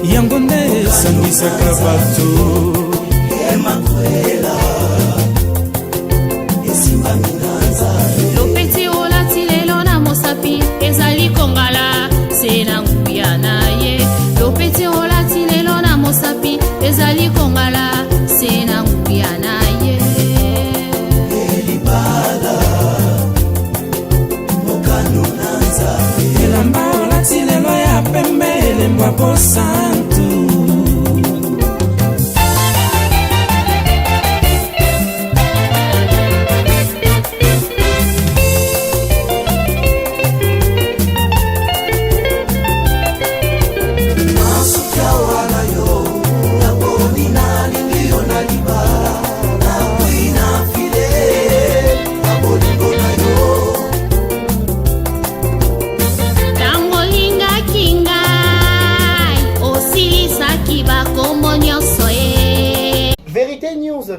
yango nde esangisaka bato lopeti olati lelo na mosapi ezali kongala se na nguya na ye lopeti olati lelo na mosapi ezali kongala se na nguya na ye elamba olati lelo ya pembe elembwa posantu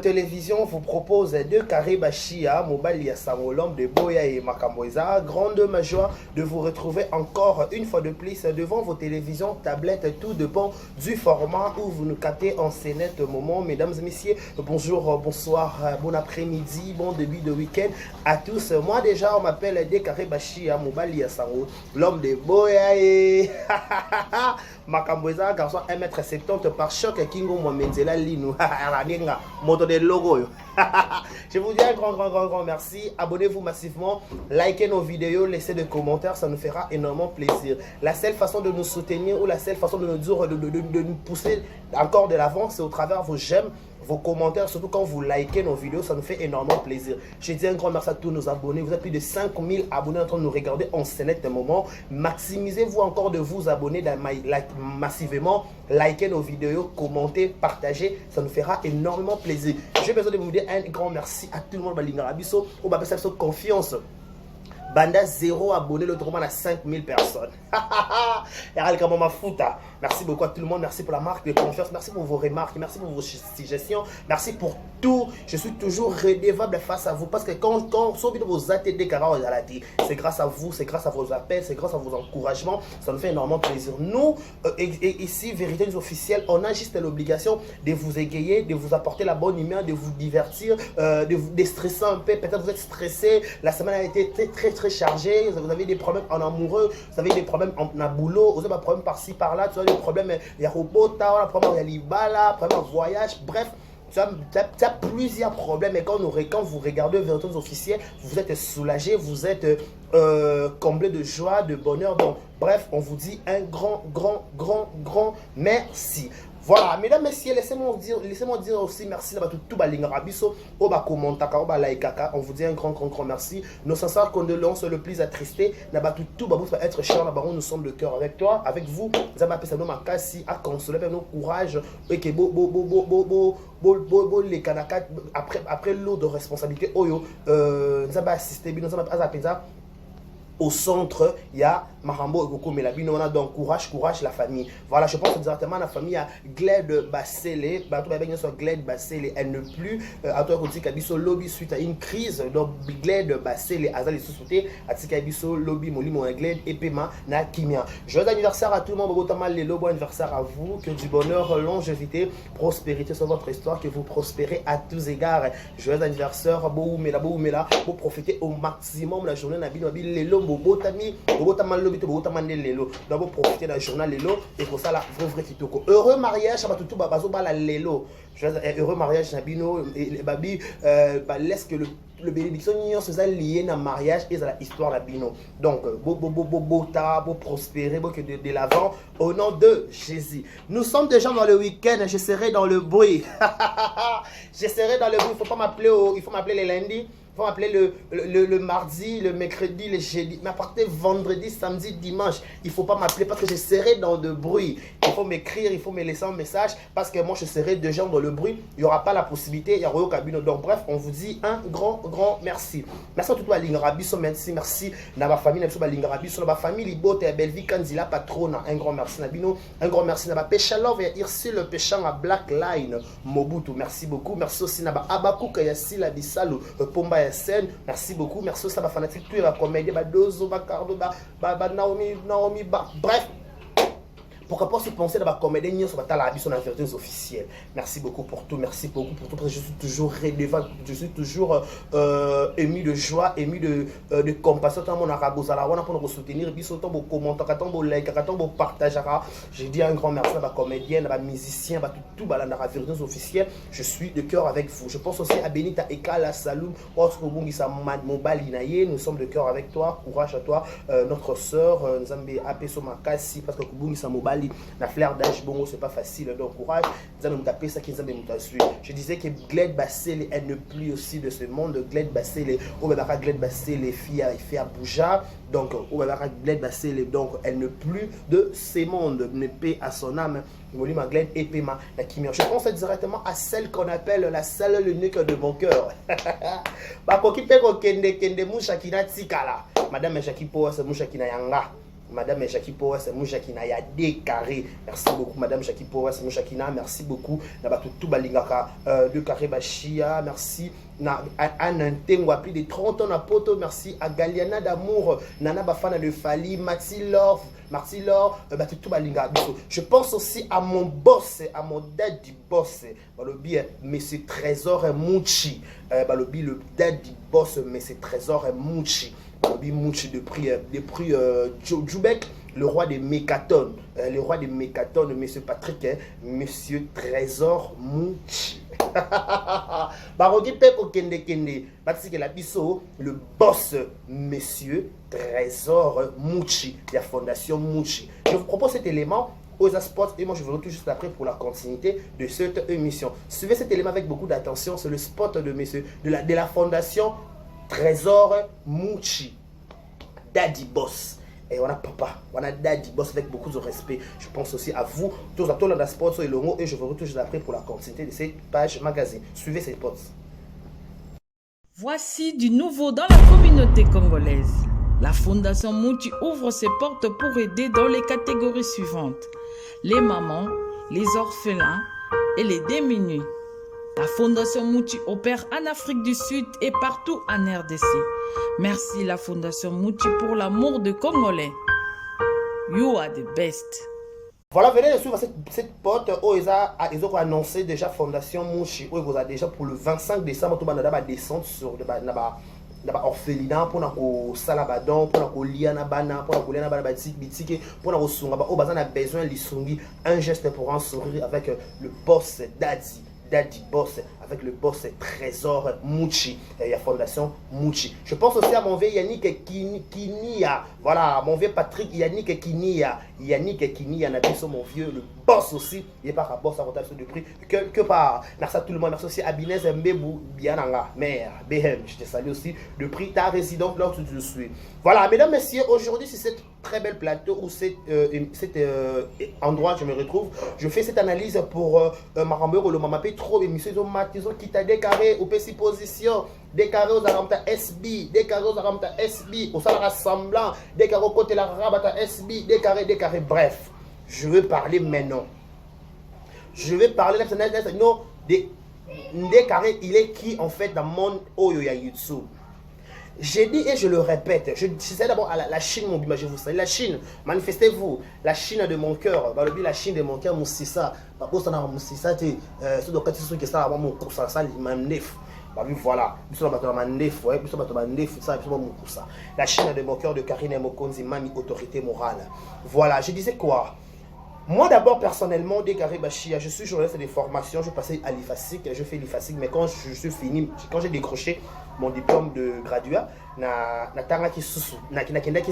Télévision vous propose deux carrés Bachia, Mobile Yassamo, l'homme de Boya et Makamboisa. Grande joie de vous retrouver encore une fois de plus devant vos télévisions, tablettes, tout dépend du format où vous nous captez en ce net moment. Mesdames et messieurs, bonjour, bonsoir, bon après-midi, bon début de week-end à tous. Moi déjà, on m'appelle deux carrés Bachia, Mobile Yassamo, l'homme de Boya et Makamboisa, garçon 1m70 par choc, Kingo Mwamenzela Lino, moto de logo. Je vous dis un grand merci. Abonnez-vous massivement, likez nos vidéos, laissez des commentaires, ça nous fera énormément plaisir. La seule façon de nous soutenir ou la seule façon de nous dire, de nous pousser encore de l'avant, c'est au travers vos j'aime, vos commentaires, surtout quand vous likez nos vidéos, ça nous fait énormément plaisir. Je dis un grand merci à tous nos abonnés. Vous êtes plus de 5000 abonnés en train de nous regarder en ce net moment. Maximisez-vous encore de vous abonner massivement, likez nos vidéos, commentez, partagez, ça nous fera énormément plaisir. J'ai besoin de vous dire un grand merci à tout le monde. Balingarabiso, on va faire confiance. Banda 0 abonné, l'autre roman à 5000 personnes. Merci beaucoup à tout le monde. Merci pour la marque de confiance. Merci pour vos remarques. Merci pour vos suggestions. Merci pour tout. Je suis toujours redevable face à vous. Parce que quand vos ATD, c'est grâce à vous, c'est grâce à vos appels, c'est grâce à vos encouragements. Ça nous fait énormément plaisir. Nous, ici, Vérité News Officielle, on a juste l'obligation de vous égayer, de vous apporter la bonne humeur, de vous divertir, de vous déstresser un peu. Peut-être vous êtes stressé. La semaine a été très chargée. Vous avez des problèmes en amoureux. Vous avez des problèmes en boulot. Vous avez des problèmes par-ci, par-là. Tu as des problèmes, il y a Robota, il y a problème, il y a Libala, problème en voyage. Bref. Tu as plusieurs problèmes et quand vous regardez Vérité Officielle, vous êtes soulagé, vous êtes comblé de joie, de bonheur. Donc, bref, on vous dit un grand merci. Voilà, mesdames, messieurs, laissez-moi dire aussi merci à tout Balingarabiso, au Bakomantaka, au Balaikaka. On vous dit un grand merci. Nos sincères condoléances le plus attristés. Tout être cher, nous sommes de cœur avec toi, avec vous. Nous avons appelé ça nos makasi à consoler, nos courage. Et que les Kanaka, après l'eau de responsabilité, nous avons assisté, nous avons appelé ça. Au centre, il y a Marambo et Koko Melabino. On a donc courage la famille. Voilà, je pense directement à la famille à Gled Bassele. Gled Bassele, elle ne plus. À toi, Kabiso lobby suite à une crise. Donc, Gled Bassele, Azali Soussouté, Atikabiso lobby, Molimo, Gled, Epema, Nakimia. Joyeux anniversaire à tout le monde. Bon anniversaire à vous. Que du bonheur, longévité, prospérité sur votre histoire. Que vous prospérez à tous égards. Joyeux anniversaire, Boumela, pour profiter au maximum la journée Nabil Lelo. Botami, lobby, lelo. Donc, profiter d'un journal lelo et pour ça, la vrai kitoko. Heureux mariage, ça va tout la lelo. Heureux mariage, Nabino, et Babi, laisse que le bénédiction se lié dans le mariage et dans l'histoire Nabino. Donc, beau prospérer, beau que de l'avant, au nom de Jésus. Nous sommes déjà dans le week-end, je serai dans le bruit. Je serai dans le bruit, il faut m'appeler les lundis. Il faut m'appeler le mardi, le mercredi, le jeudi. Mais à partir de vendredi, samedi, dimanche, il ne faut pas m'appeler parce que je serai dans le bruit. Il faut m'écrire, il faut me laisser un message parce que moi, je serai déjà dans le bruit. Il n'y aura pas la possibilité, il y aura au cabinet. Donc, bref, on vous dit un grand merci. Merci à tout le monde. Merci à ma famille, à ma famille, Libote et Belvi, Kanzila, patron. Un grand merci, Nabino. Un grand merci à ma Péchalov et Irsi, le péchant à Black Line, Mobutu. Merci beaucoup. Merci aussi à Abakou, Kayassi, la Bissalo, Pomba. Merci beaucoup, merci aussi à ma fanatique, tout la comédie, Dozo, Bacardo, Naomi, bref. pourquoi pas aussi penser dans ma comédie sur la vie sur la vérité officielle. Merci beaucoup pour tout, merci beaucoup pour tout, parce que je suis toujours redevable, je suis toujours ému de joie, ému de compassion. Tant mon arabozala, on a pour nous soutenir, puis surtout pour commenter, quand on like, quand on partage. Je dis un grand merci à ma comédienne, à ma musicien, à tout dans la vérité officielle. Je suis de cœur avec vous. Je pense aussi à Benita Ekala Saloum, nous sommes de cœur avec toi, courage à toi, notre soeur, Nzambe Apeso Makasi, parce que Kubungi Samobali, la fleur d'âge, bon, c'est pas facile, donc courage. Nzambe Mutapé, ça qui Nzambe Mutasui. Je disais que Gled Bassel, elle ne plus aussi de ce monde. Gled Bassel, Obabara Gled Bassel, les filles à Bouja, donc Obabara Gled Bassel, donc elle ne plus de ces mondes, ne paix à son âme. Je pense directement à celle qu'on appelle la seule l'unique de mon cœur. Madame Jackie Poa, c'est Mouchakina Yanga. Madame Jackie Poa, c'est Mouchakina Yade Carré. Merci beaucoup, Madame Jackie Poa, c'est Mouchakina. Merci beaucoup. Tout Balingaka de Carré Bachia. Merci. Anne Ntengwa, plus de 30 ans à Poto. Merci à Galiana d'amour. Nana Bafana de Fali. Maxi Love. Marty Laure, je pense aussi à mon boss, à mon dad du boss, Monsieur Trésor Mouchi, le dad du boss, Monsieur Trésor Mouchi, Mouchi de prix Djoubek, le roi des mécatones, Monsieur Patrick, Monsieur Trésor Mouchi. Le boss, Monsieur Trésor Mouchi, la fondation Mouchi. Je vous propose cet élément aux Sports et moi je vous retrouve juste après pour la continuité de cette émission. Suivez cet élément avec beaucoup d'attention, c'est le spot de la fondation Trésor Mouchi, Daddy Boss. Et on a papa, on a Daddy Boss avec beaucoup de respect. Je pense aussi à vous, tous à tous les sports et le mot, et je vous retrouve juste après pour la continuité de cette page magazine. Suivez ces spots. Voici du nouveau dans la communauté congolaise. La Fondation Mouchi ouvre ses portes pour aider dans les catégories suivantes: les mamans, les orphelins et les démunis. La Fondation Mouchi opère en Afrique du Sud et partout en RDC. Merci la Fondation Mouchi pour l'amour de Congolais. You are the best. Voilà, venez de suivre cette pote où ils ont annoncé déjà Fondation Mouchi, où ils ont déjà pour le 25 décembre, tout le monde va descendre sur orphelinat pour na salabadon pour na liana bana pour na bana bitiki pour na sunga ba a besoin lisungi un geste pour un sourire avec le boss Daddy Boss, avec le boss Trésor Mouchi et la fondation Mouchi. Je pense aussi à mon vieux Yannick Kinia. Voilà, mon vieux Patrick Yannick Kinia. Yannick Kinia, mon vieux, le boss aussi. Il n'est pas un boss à rotation de prix. Que part. Merci à tout le monde. Merci aussi à Binez Mbebou Biananga. Mère, BM. Je te salue aussi. Le prix ta résidence là où tu suis. Voilà, mesdames, messieurs, aujourd'hui, c'est cette très belle plateau où cet endroit je me retrouve. Je fais cette analyse pour Marambeur le Mamapé. Trop émission ils ont matisé qui t'a décarré au PC position décarré aux aramta SB décarré aux aramta SB au salaire rassemblant décarré au côté la rabata SB décarré bref je veux parler maintenant non décarré il est qui en fait dans le monde Oyoya YouTube. J'ai dit et je le répète, je disais d'abord à la Chine, mon bimage, vous savez, la Chine, manifestez-vous, la Chine de mon cœur, la Chine de mon cœur, mon sissa, voilà, la Chine de mon cœur de Karine Mokonzi, Mami, autorité morale. Voilà, je disais quoi? Moi d'abord personnellement, Décaré Bachia, je suis journaliste de formation, je passais à l'IFASIC, je fais l'IFASIC, mais quand je suis fini, quand j'ai décroché mon diplôme de graduat, na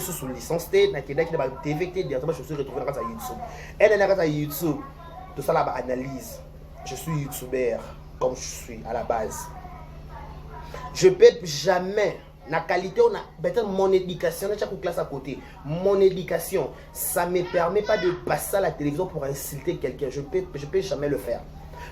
sous licence T, na TVT, directement je suis retrouvé dans YouTube. Et dans YouTube, tout ça là analyse. Je suis youtubeur comme je suis à la base. Je peux jamais la qualité, on a peut-être mon éducation, chaque classe à côté. Mon éducation, ça ne me permet pas de passer à la télévision pour insulter quelqu'un. Je peux jamais le faire.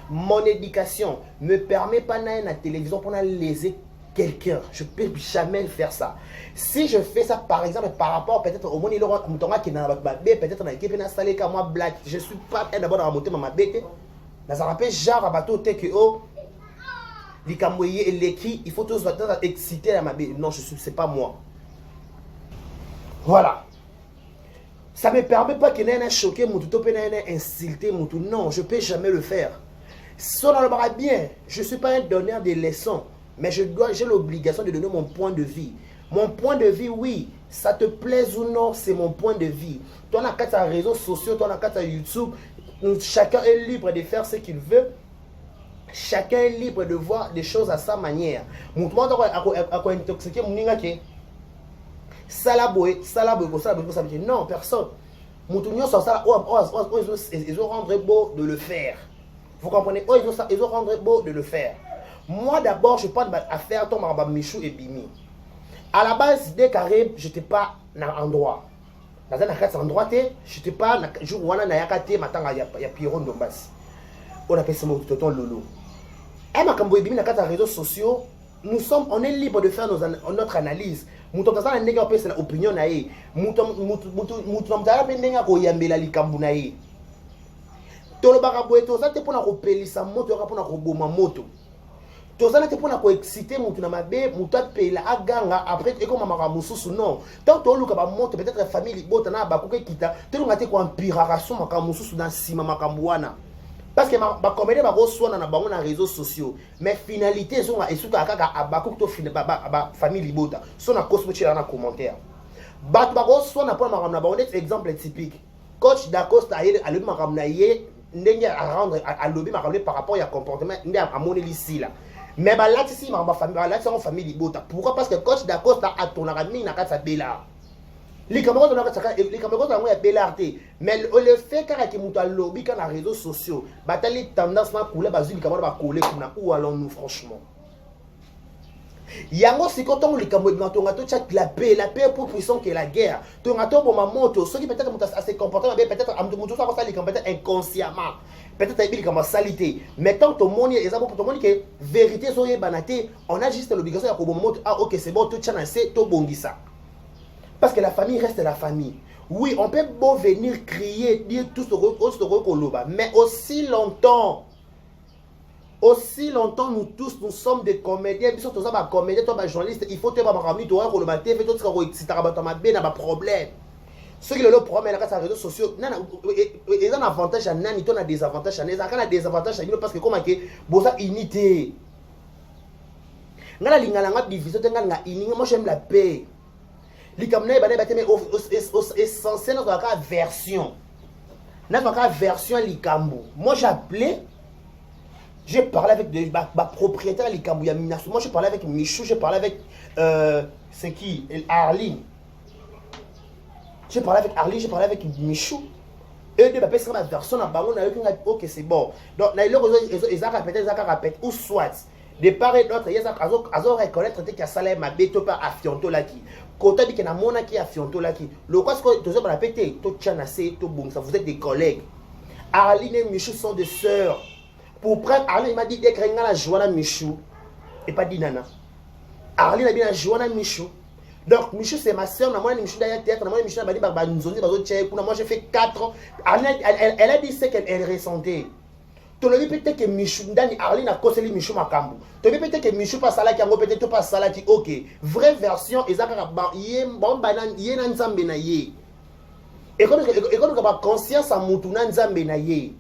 Mon éducation ne me permet pas d'aller à la télévision pour léser quelqu'un. Je ne peux jamais faire ça. Si je fais ça, par exemple, par rapport peut-être au monde, il aura un qui n'a pas peut-être dans l'équipe, installé comme moi, black. Je ne suis pas d'abord dans la montée, ma bête. Dans un rappel, genre, à bateau, TKO. Il faut tous être excités à ma bête. Non, c'est pas moi. Voilà. Ça ne me permet pas que je choqué, insulté, non, je ne peux jamais le faire. Si on en parle bien, je ne suis pas un donneur de leçons, mais j'ai l'obligation de donner mon point de vie. Mon point de vie, oui, ça te plaise ou non, c'est mon point de vie. Toi, on a quatre réseaux sociaux, toi, on a quatre YouTube, chacun est libre de faire ce qu'il veut. Chacun est libre de voir des choses à sa manière. Mon monde a intoxiqué, non, personne. Ils ont rendu beau de le faire. Vous comprenez? Ils ont rendu beau de le faire. Moi d'abord, je parle d'affaires Tom Michou et Bimi. À la base, dès carré, je n'étais pas dans l'endroit. Dans un endroit, je n'étais pas dans le jour où on a yakate, maintenant il y a Pierron Dombas. On appelle ça mon tonton Lolo. Et ma cambo et Bimi dans les réseaux sociaux, on est libre de faire notre analyse. Muto tazana ndenge opesa na opinion na ye. Muto mtala pe ndenge ko yambela likambu na ye. Tolo baka boye to za te pona ko pelisa moto ka pona ko boma moto. To za te pona ko exciter mutu na mabe, mutu apela aganga après et comme mama mususu non. Tant to luka ba moto peut-être famille bota na ba ko kita, te lunga te ko empiration maka mususu dans sima makambu wana. Parce que ma comédie va recevoir dans les réseaux sociaux. Mais finalité, c'est que la famille libota. Son à cause de la commentaire. Bat va recevoir dans exemple typique. Coach d'Acosta a le maramnaye à rendre à lobby par rapport à comportement à mon ici là. Mais là ici ma famille libota. Pourquoi? Parce que coach d'Acosta a ton ami n'a qu'à sa bella. Les caméras sont en BLRT. Mais le fait qu'il y ait des lobby dans les réseaux sociaux, il y a tendance à couler, où allons-nous franchement? Il y a aussi quand on la paix est plus puissante que la guerre. Tu as moto, ceux qui peut-être se comportent peut-être inconsciemment. Peut-être comme salité. Mais tant que monde est que vérité soyez banaté, on a juste l'obligation de dire ah ok c'est bon, tout c'est tout bon ça. Parce que la famille reste la famille. Oui, on peut beau venir crier, dire tout ce que mais aussi longtemps, nous tous, nous sommes des comédiens. Nous sommes des comédiens, des journalistes. Il faut que tu aies un problème. Ceux qui ont le problème, c'est les réseaux sociaux. Ils ont un avantage à Nani, ils ont des avantages à Nani, ils ont des avantages à Nani parce que comme ils ont unité. Moi j'aime la paix. Les caméras essentiel dans la version. Dans la version Likambo. Moi j'ai parlé avec ma propriétaire Likambo. Moi j'ai parlé avec Michou, j'ai parlé avec c'est qui? Arline. J'ai parlé avec Arline, j'ai parlé avec Michou. Eux deux c'est ma version à Bango, ok c'est bon. Donc ils ont répété ou soit de part et d'autre, ils ont reconnaître que y salaire ma bête pas à Fionto Laki. Quand on dit qu'il y a mon qui à Fionto Laki, le quoi ce que tu as répété, tout tchanasé, tout bon, ça vous êtes des collègues. Arline et Michou sont des sœurs. Pour prendre, Arline il m'a dit dès que la Joanna Michou, et pas dit Nana. Arline a bien la Joanna Michou. Donc Michou c'est ma sœur, moi Michou d'ailleurs théâtre, moi Michou m'a dit bah nous moi j'ai fait 4 ans. Arline elle a dit ce qu'elle ressentait. Tu ne peut-être que Michou, Arline a causé Michou Makambu. Tu ne peut-être que Michou pas Salaki, peut-être pas Salaki. Ok, vraie version, et ça bon banan yé nanzambe na yé. Et quand on a conscience à mutu nanzambe na yé.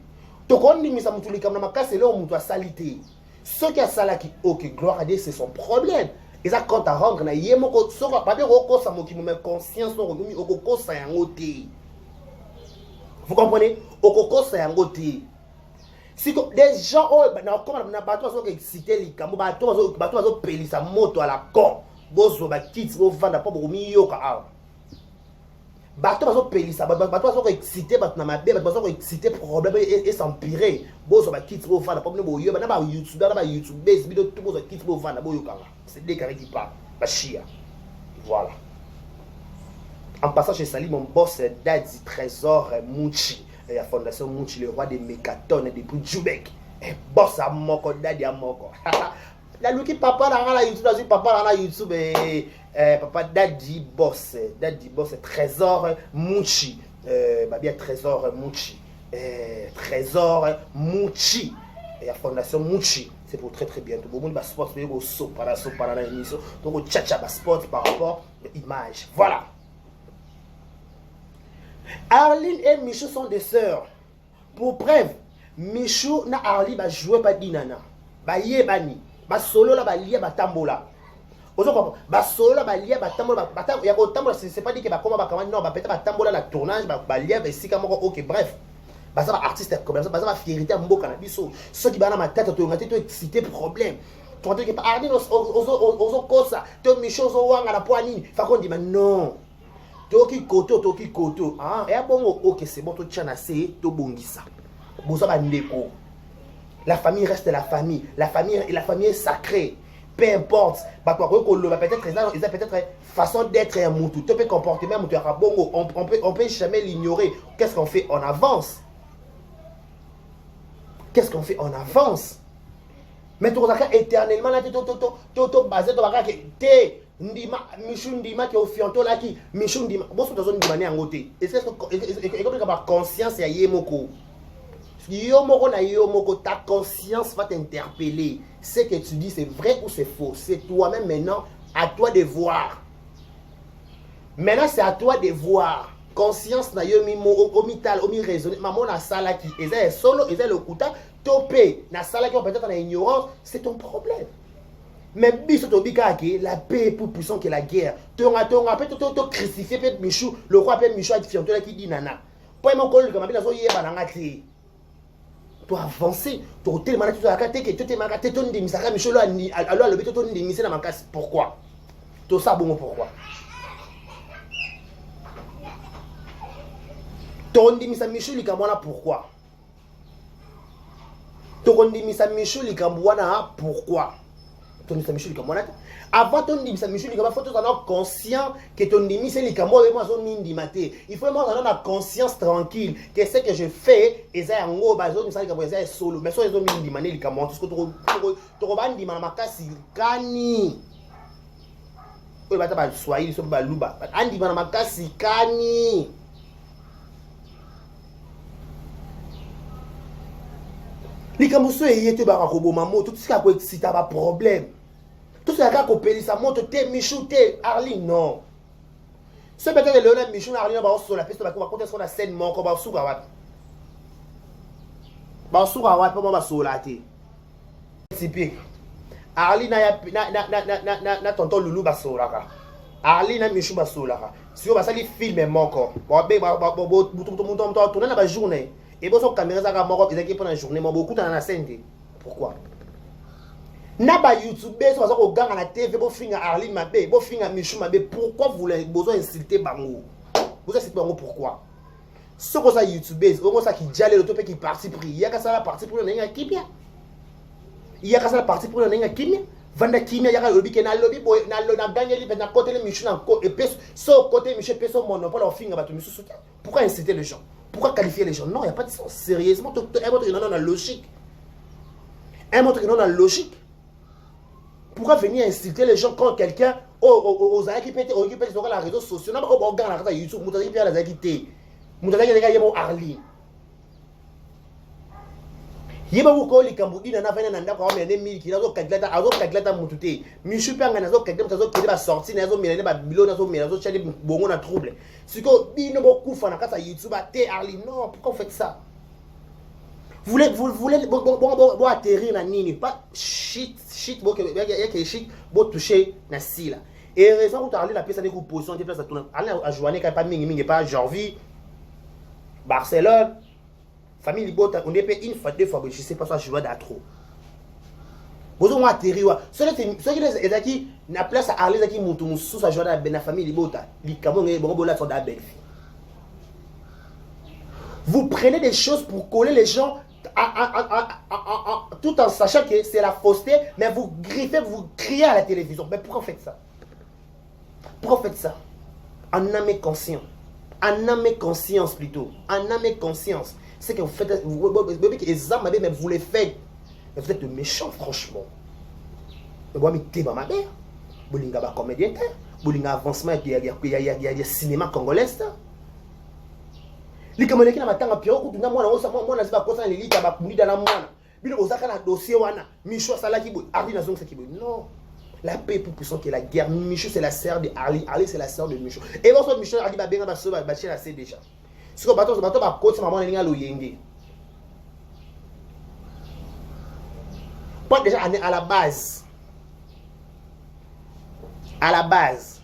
Tu connais mis à mutu likam na makase là mutu a salité. Ce qui a Salaki, ok, gloire à Dieu, c'est son problème. Et ça compte à rendre na yé moko soko pas bien roko sa moki me conscience no rumi okoko sa yangote. Vous comprenez? Okoko sa yangote. Si des gens comme on a bateau sont excités les cambo bateau pelisa moto à la con bozo ba kids bo vanda pas beaucoup miyoka a bateau sont pelisa bateau sont excités bateau na mabe bateau sont excités problème et s'empirer bozo ba kids bo vanda pas beaucoup yo na ba YouTube base vidéo tout bozo kids bo vanda boyoka c'est des carrés qui parlent ba chia voilà. En passant chez Sali mon boss Daddy Trésor Mouchi. Et la fondation Mouchi, le roi des mécatones et des prix Djoubek. Et boss à moko, daddy à moko. La louki papa dans la YouTube, papa dans la YouTube, papa daddy boss, Trésor Mouchi. Bien Trésor Mouchi. Trésor Mouchi. Et la fondation Mouchi, c'est pour très très bientôt. Bon, on va sport, mais on saute par la émission. Donc, on tchatcha sport par rapport à l'image. Voilà. Arline et Michou sont des sœurs. Pour preuve, Michou na Arline va jouer pas dinana. Ba yebani, ba solo la ba lia ba tambola. Ozo comprendre, ba solo la ba lia ba tambola, ya ko tambola c'est pas dit que ba comment ba comment non, ba peut-être ba tambola la tournage ba lia ba sika moko OK bref. Ba ça ba artiste comme ça, ba ça ba fierté mboka na biso. Ceux qui ba na ma tête to ngati to exciter problème. Tu vois que pas Arline ozo kosa, to Michou zo wanga na poani, fa ko ndima non. Toki koto ah et bon OK c'est bon to tchana c'est to bongisa. Boza ba ndeko. La famille reste la famille est sacrée. Peu importe, peut-être façon d'être un moutou, tu peux comporter même moutou bongo, on peut jamais l'ignorer. Qu'est-ce qu'on fait? On avance. Qu'est-ce qu'on fait? On avance. Mais tu regardes éternellement là, tu basé tu regardes que ndima Michou ndima qui au fianto là qui Michou ndima bon sur zone ndima en côté. Est-ce que par conscience ya yemoko ta conscience va t'interpeller. Ce que tu dis, c'est vrai ou c'est faux. C'est toi-même maintenant, à toi de voir. Maintenant, c'est à toi de voir. Conscience na yo mi omital, omi raisonner. Maman na sala qui est solo, est le kuta, topé. Na sala qui peut-être en ignorance, c'est ton problème. Mais biso to bika ke la paix est plus puissante que la guerre. Tonga peut crucifier peut Michou, le roi peut Michou a fianto là qui dit nana. Pour mon collègue comme ça yeba na ngati. Tu avancer, tu as tellement de choses à pourquoi? Tout ça, bon, pourquoi? Ton dimisa Michou likamwana pourquoi? Ton dimisa Michou likamwana pourquoi? Ton dimisa Michou likamwana. Avant ton dimisa Michou likamwana, faut être conscient que ton dimisa likamwana est moi zone mindimate. Il faut vraiment avoir la conscience tranquille que ce que je fais et ça en gros bazone ça likamwana c'est solo. Mais soit ils ont mindimane likamwana tout ce que tu robandi makasi kani. Oui bata ba swahili so ba luba. Andi makasi kani. Likamuso yete ba robo mamo tout ce qui a quoi exciter ba problème. Tout ce qui a coupé ça monte te Michou te Arline non. Ce peut-être le Michou Arline ba sur la piste ba ko contre sur la scène mon ko ba souka wat. Ba souka wat pas ba solate. Typique. Arline na tonton Loulou ba solaka. Arline na Michou ba solaka. Si on va sali film moko. Bo tourner la journée. Et bon, son caméra, ça va m'organiser pendant la journée, mais beaucoup dans la scène. Pourquoi? Naba YouTube, ça va au gang à la TV, bon finger Arline Mabé, bon finger Michou Mabé. Pourquoi vous voulez besoin d'insulter Bango? Vous insultez Bango pourquoi? Ce que ça YouTube, c'est ça qui jale le topé qui parti pris. Il y a qu'à ça la partie pour le n'enga kimia. Il y a qu'à ça la partie pour le n'enga kimia. Vanda kimia, il y a le lobby na lobby, na gagné li, na côté le Michou na côté, et puis so côté Michou, puis so monopole au finger battu Michou soutien. Pourquoi insulter les gens? Pourquoi qualifier les gens? Non, il n'y a pas de sens. Sérieusement, un montre que non, on a logique. Un montre que non, on a logique. Pourquoi venir insulter les gens quand quelqu'un aux aïe qui peut être occupé sur les réseaux sociaux? Non, on regarde la YouTube, on regarde les aïe qui t'es. On regarde les gars, mon Arline. Yeba wuko likambu ina na vena nanda kwa mene mili kinazo kaglata mutute. Michou panga nazo kaglata zo kile ba sorti nazo milene ba bilo nazo nazo chali bongo na trouble. Siko bino boku fa na kata YouTube te Arline. Non, pourquoi vous faites ça? Vous voulez bon atterrir na nini pas shit bon que shit bon toucher na sila. Et raison où Arline la pièce de position de place à tourner. Arline a joué quand pas mingi pas Jorvi Barcelone. Famille Libota, on est payé une fois, deux fois, je ne sais pas ça, je vois d'atro. Vous avez atterri, ceux qui qui na place à Arline qui montent sous sa joie de la famille Libota, les Camerounais, les Bongola sont d'abel. Vous prenez des choses pour coller les gens tout en sachant que c'est la fausseté, mais vous griffez, vous criez à la télévision. Mais pourquoi faites ça? Pourquoi faites ça? En âme et conscience. En âme et conscience plutôt. En âme et conscience. C'est que vous faites, mais vous les faites. Mais vous êtes méchants, franchement. Mais moi, je suis ma mère. Vous êtes un comédien. Vous êtes un avancement. Il y a des cinémas congolais. Les Camerounais qui n'ont pas de pire, ils n'ont pas de l'élite, ils n'ont pas de dossier. Michou, ça là qui bouge. Arline, ça qui bouge. Non. La paix est plus puissante que la guerre. Michou, c'est la sœur de Arline. Arline, c'est la sœur de Michou. Et bon, Michou, Arline, va bien, va se battre, c'est déjà. Si on bateau va côté maman n'est pas loyenge. Pas déjà à la base. À la base.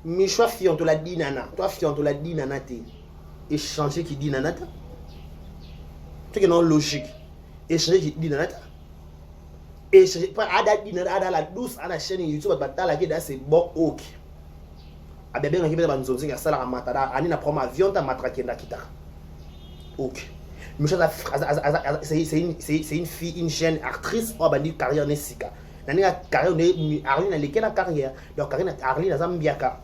Mais choix fion to la dit nana. Toi fion to la dit nana te. Échanger qui dit nana ta. C'est que non logique. Échanger qui dit nana ta. Échanger pas ada dit nana ada la douce à la chaîne YouTube batala qui c'est bon ok. A bébé on qui peut banzo zinga sala matada ani na prendre avion ta matraquer na kita. Ok. Mais c'est une fille, une jeune actrice, ou une carrière nesika. Nani a carrière Arline a lesquelles carrière. Donc carrière Arline a Zambiaka.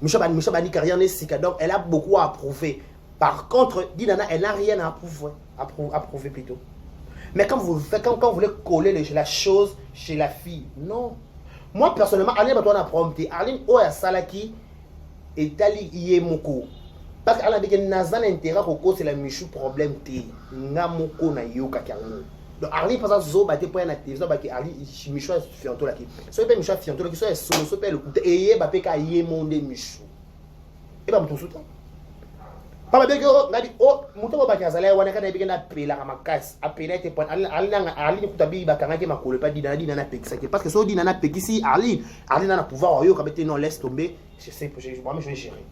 Michel Bani carrière nesika. Donc elle a beaucoup à prouver. Par contre, Dinana, elle n'a rien à prouver plutôt. Mais quand vous voulez coller la chose chez la fille, non. Moi personnellement, Arline va t'en apprendre. Arline Oya Salaki est allée Yemoko. Parce qu'elle a dit que Nazan intérêt au cause c'est la michou problème té. Ngamoko na yoka karno. Donc Arline par exemple zo baté pour na télévision ba ki Arline michou fianto la ki. So pe michou fianto la ki so solo so pe le coup et ba pe ka yé monde michou. Et ba mutu souta. Pas bien que na di oh mutu ba ka zala wana kana bi na pela makas apela te point Arline kutabi ba kanga ke makolo pas di na pekisa parce que so di na pekisi Arline na pouvoir yo ka bete non laisse tomber. Je sais moi je vais gérer.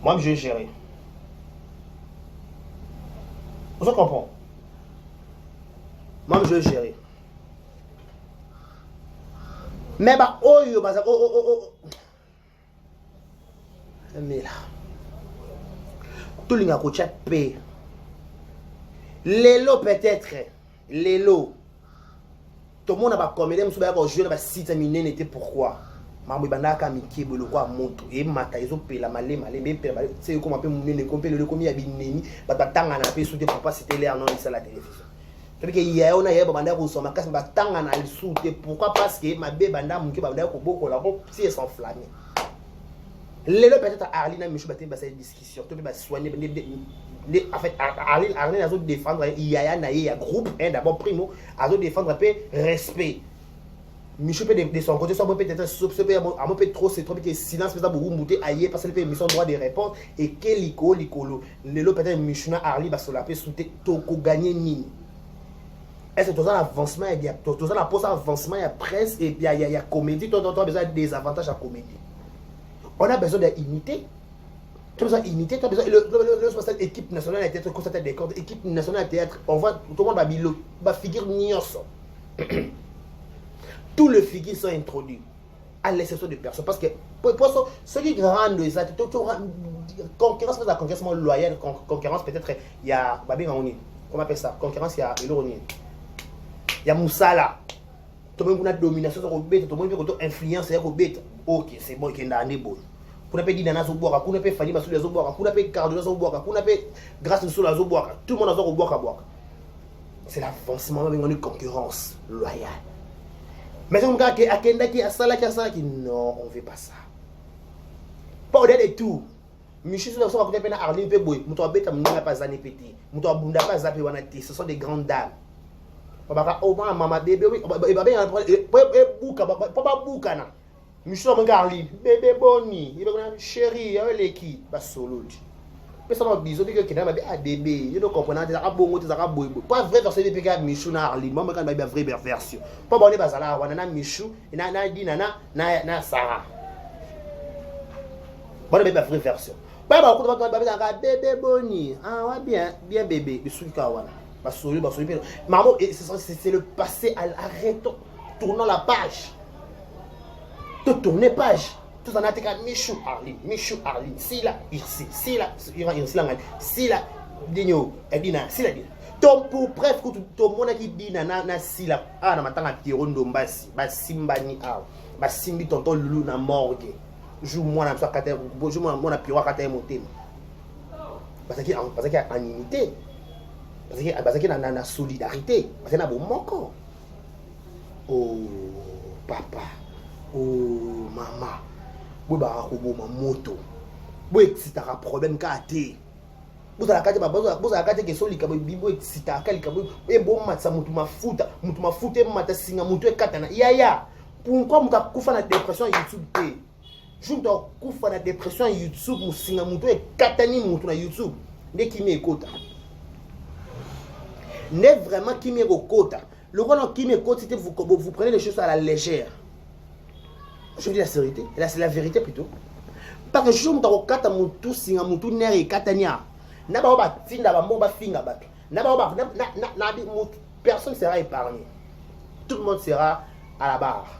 Moi, je vais gérer. Vous comprenez? Moi, je vais gérer. Mais bah, mais là, tout le monde a coaché paix. L'élo peut-être, l'élo. Tout le monde a pas comme les gens qui jouent dans site n'était pourquoi. Mambo bandaka mikebo le kwa moto e mata ezo pela malé be pela c'est comme appelle mon nene compé le komi ya bineni batanga na pe souté pour pas citer l'air non ça la télévision to que ya ona ya banda ko soma kasi batanga na le souté pourquoi parce que ma be banda munke banda ko boko la bon si s'enflammer le peut-être Arline michou baté ba cette discussion to be ba soigner en fait Arline a zo défendre ya na ya groupe d'abord primo a zo défendre peu respect. Michou peut de son côté, soit peut-être trop, c'est trop, que silence, mais beaucoup mouté ailleurs parce qu'il peut mission droit de réponse et que l'icolo, le peut-être Michou na Arli va se la paix sous toko gagner ni. Est-ce que tout ça avancement il y a tout ça la pose avancement il y a presse et puis il y a comédie, tout a besoin des avantages à comédie. On a besoin d'unité. Tu as besoin d'unité, tu as besoin le équipe nationale a été constatée des cordes, équipe nationale a été on voit tout le monde va figure nios. Tous les figures sont introduits, à l'exception de personnes. Parce que pour ceux qui rendent les attitudes, concurrence, c'est la concurrence loyale, concurrence peut-être, il y a, comment on appelle ça, concurrence, il y a Eloronier. Il y a Moussala. Tout le monde a domination sur le bête, tout le monde a influence sur le bête. Ok, c'est bon, il y a un bon. Vous n'avez pas dit Nana Zoboaka, vous n'avez pas Fanny Bassou Zoboaka, vous n'avez pas Cardona Zoboaka, vous n'avez pas Grâce Nsoula Zoboaka. Tout le monde a Zoboaka. C'est l'avancement avec une concurrence loyale. Mais si on regarde à Kenda qui a ça, non, on ne veut pas ça. Pas au-delà de tout. Michel, ce sont des grandes dames. Bébé Boni, chérie, qui mais ça m'a dit que n'a pas bébé, je ne comprends pas, pas vrai version depuis que Michou na Arline, moi quand même vraie version. Pas bon pas là, on a Michou, et na dit na Sarah. Bon bébé vraie version. Pas bon bébé Boni. Ah ouais bien bébé, le souka wana. Basoli. Maman c'est le passé, arrêtons, tournons la page. Tournez page. Tout ça n'a été qu'à Michou Arline, si là, ici, si là, si là, Digno, et Dina, si là, donc pour bref, tout le monde qui dit na si là, ah, na matanga tirondo mbasi, basimbani ah, basimbi tonton Loulou na morgue, joue moi na kate, joue moi na piroa kate monté, parce qu'il y a en unité, parce qu'il y a na solidarité, parce qu'il y a bon manquant. Oh papa, oh maman. Vous avez un moto. Vous avez un problème. Vous avez un qui est bibo excita et bon matza mutuma futa pourquoi muta kufa na dépression YouTube junto kufa na dépression YouTube musinga mutu e katani mutu na YouTube ne kimi ekota ne vraiment kimi ekota le rôle kimi ekota c'était vous prenez les choses à la légère. Je dis la vérité plutôt. Parce que je suis kata mutu singa mutu nere e katania na ba ba tinda ba mbomba finga bato na ba na personne sera épargné. Tout le monde sera à la barre.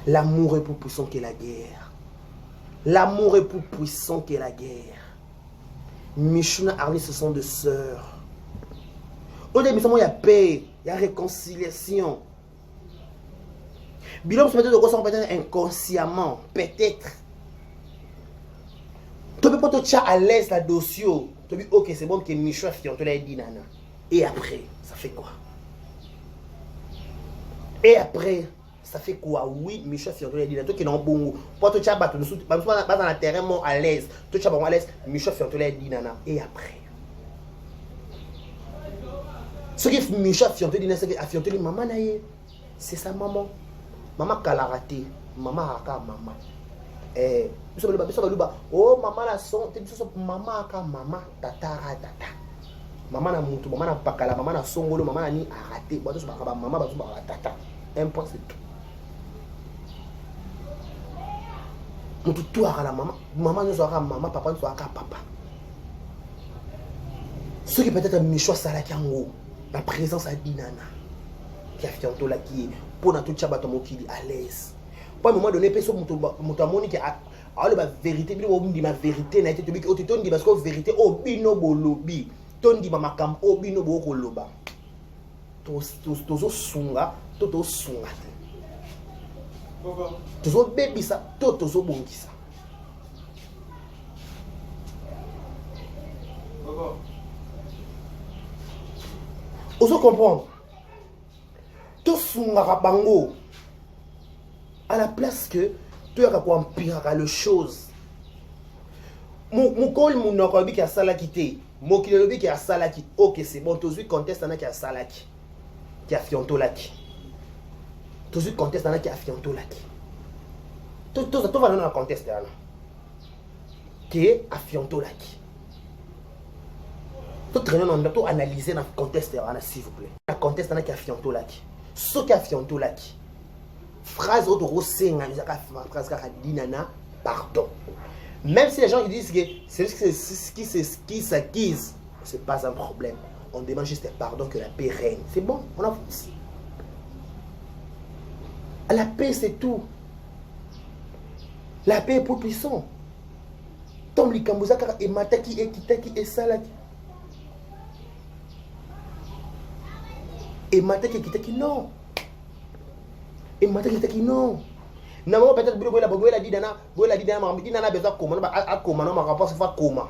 L'amour est plus puissant que la guerre. L'amour est plus puissant que la guerre. Michouna et Arlie, ce sont des sœurs. Au début, il y a paix, il y a réconciliation. Bilom se met de ressent peut-être inconsciemment, peut-être. Tu peux pas te tirer à l'aise la dossier. Tu dis, ok, c'est bon que Michouna te l'a dit, nana. Et après, ça fait quoi? Et après, ça fait quoi? Oui, Michel Fiantola dit, toi qui es dans bon, pour te tirer battre, pas dans un terrain à l'aise, toi tu es à l'aise, Michel Fiantola dit, nana. Et après, ce que Michel Fiantola dit, c'est que Fiantola dit, maman naïe, c'est sa maman. Maman kalaraté, maman aka maman. Eh, oh maman la son, tu dis maman aka maman, tata tata. Maman na mutu, maman na pakala, maman na songolo, maman na ni araté, boito so bakaba, maman bazo bakaba tata. Un point c'est tout. Mutu tout à la maman, maman nous aura maman, papa nous aura papa. Ce qui peut-être Michoua Salaki en haut, la présence à Dinana, qui a fait un tour là qui est pour notre tout chabat qui est à l'aise. Pour un moment donné, personne moni qui a la vérité, ma vérité n'a été tu dis parce que vérité au bino bolobi. Tondi mama kam obino boko loba tozo sunga toto sunga tozo bebisa tozo bongisa ozo comprendre to sunga bango à la place que tu as quoi empire le chose mon col mon norobi qui a sala quitté mon kilobi qui a salaki, ok c'est bon, tous les contestes qui a salaki, qui a fiantolaki. Tous les contestes qui a fiantolaki. Tout va dans le conteste qui est à fiantolaki. Tout traîner dans tout analyser dans le conteste s'il vous plaît. La conteste qui a fiantolaki. Ce qui a fiantolaki. Phrase autre rosenga, phrase qui a dit nana, pardon. Même si les gens disent que c'est ce qui s'acquise, ce n'est pas un problème. On demande juste pardon que la paix règne. C'est bon, on a fait. La paix, c'est tout. La paix est plus puissante. Tom Likambouzaka et Mataki et Kitaki et Salaki. Et Mataki et Kitaki, non. Et Mataki et Kitaki, non. Non, peut-être que vous avez dit dana besoin comment à comment non ma rapport c'est pas comment.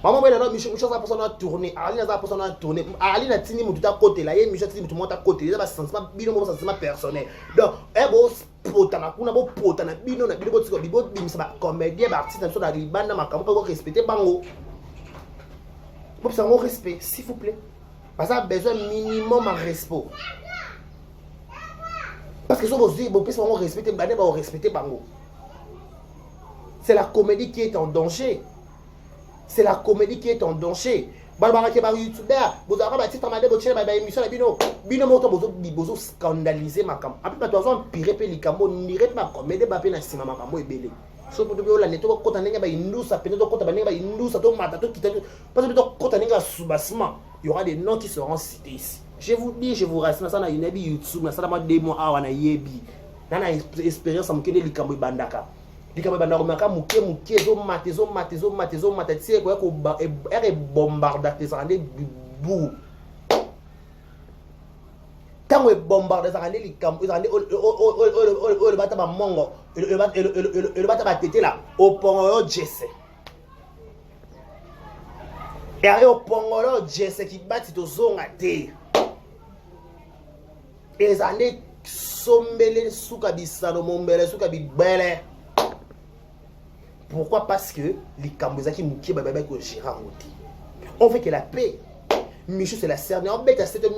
Maman ben non Michel ça pour ça tourner, Ali ça pour ça tourner. Ali na tini mutu ta côté là, Michel tini mutu monta côté, ça va sentiment bino mo sentiment personnel. Donc bo potana kuna bo potana bino na bino tsiko bibo bimisa ba comédien ba artiste na libanda makambo ko respecter bango. Pour ça mon respect s'il vous plaît. Parce que besoin minimum en respect. Parce que si vous respectez, c'est la comédie qui est en danger. C'est la comédie qui est en danger. Barbara qui est youtubeur, vous avez dit que vous avez émission la bino. Bino moto bozo scandaliser ma cam. Après toi on pire pe likambo nire ma comédie ba pe na sima ma kambo ebele. So pour la neto ko tanenga ba indusa pe to ko tanenga ba indusa to mata to kita parce que to ko tanenga soubassement. Il y aura des noms qui seront cités ici. Je vous dis, je vous rassure, ça na yebi YouTube, ça na des mois awa na yebi. Na expérience am kene likambo bandaka. Likambo bandaka maka muke zo mate tie ko ere bombarda te ça bou. Quand on bombarde ça rende likambo ça rende le bata ba mongo, le bata ba tete là au pont Jesse. Et au pont Jesse qui bati to zonga te. Et les années sombele souka bisano mombele souka bibele. Pourquoi? Parce que les Kambozaki mouki bababa ko Gérard Oti. On veut que la paix. Michou c'est la sœur de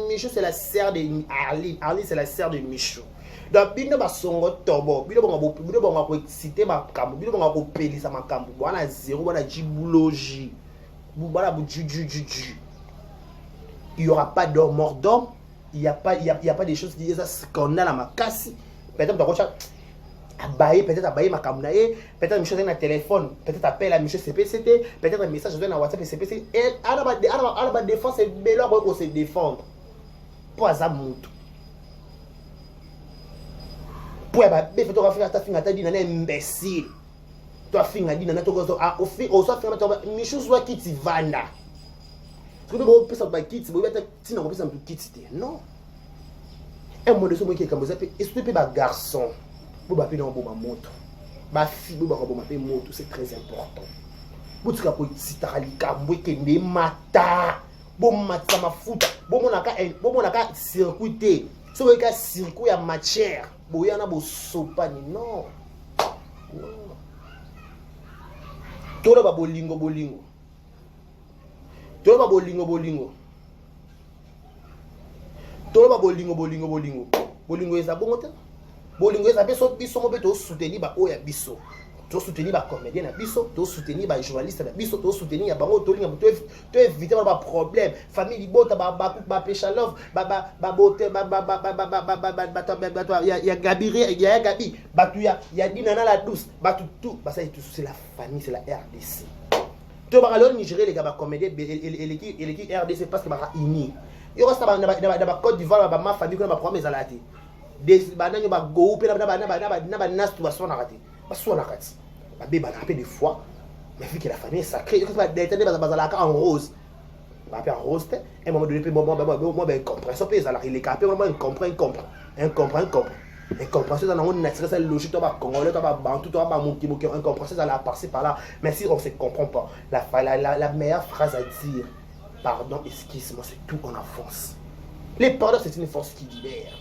Michou c'est la sœur de Arlie. Arlie c'est la sœur de Michou. donc bino basongo tobo bino bonga ko exciter makambo bino bonga ko pelisa makambo bwana zéro bwana jibuloji bwana bujujuju il y aura pas d'homme mort d'homme il y a pas des choses qui disent scandale à ma casse peut-être peut-être abaye makambo na ye peut-être monsieur na téléphone peut-être appelle à monsieur CPCT peut-être un message na WhatsApp CPC et ala défense et belo ko se défendre pour azamutu pour ba be photographie ta finga ta dina na imbécile toi finga dina na to ko au fi au so finga to michu soit kiti vanda tu ko pesa ba kiti bo beta tina ko pesa kiti te non un mot de ce mot qui est comme ça et surtout ba garçon Boba pe na bo ma moto. Ba fi boba ko bo ma pe moto, c'est très important. Botuka ko sitaralika mbweke ne mata. Bo matsa mafuta. Bo monaka circuité. So we ka circuit ya matière. Bo yana bo sopani non. Non. Tolo ba bolingo. Tolo ba bolingo. Bolingo eza bongo te. Bolingo eza beso biso mo beto soutenir ba oya biso. To soutenir ba comédien na biso, to soutenir ba journaliste na biso, to soutenir ba bango to linga to éviter ba problème, famille libota ba pécha love, ba bote ya Gabi, ya Gabi, ba tu ya dinana la douce, ba tout, ba ça c'est la famille, c'est la RDC. To ba alors Nigeria les gars ba comédien et l'équipe RDC parce que ba uni. Il reste ba Côte d'Ivoire ba ma famille ko ba problème ezalati. Des banani ba go pe na nas tu basona raté basona kati ba be bana des fois mais vu que la famille est sacrée il faut pas détendre bazalaka en rose ba pe en rose et moment donné moi ben comprendre ça peut ça il est capable moi comprendre ça dans on naturel c'est logique toi ba congolais toi ba bantu toi ba moki un comprendre ça la passer par là mais si on se comprend pas la meilleure phrase à dire pardon excuse-moi c'est tout en avance les pardons c'est une force qui libère.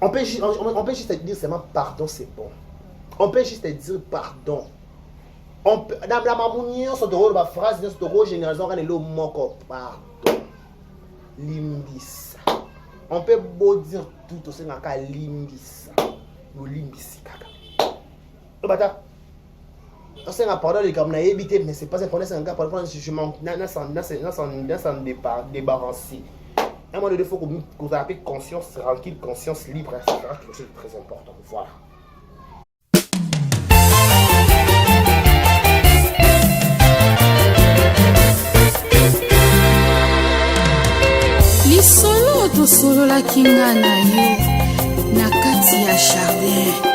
On peut juste dire seulement pardon, c'est bon. On peut juste dire pardon. On peut, dans la mamounion, sur la phrase, sur la génération, on a le mot pardon. Limbisa. On peut beau dire tout aussi dans le limbisa. Le limbisi kaka. Le bata. On sait pardon, les gars, on a évité, mais c'est pas important, c'est un gars, par exemple, je manque, dans débarrasser. À un moment donné, il faut que vous ayez conscience tranquille, conscience libre, etc. C'est quelque chose de très important. Voilà. Lisolo to solo la kinga na yo na kati ya jardin.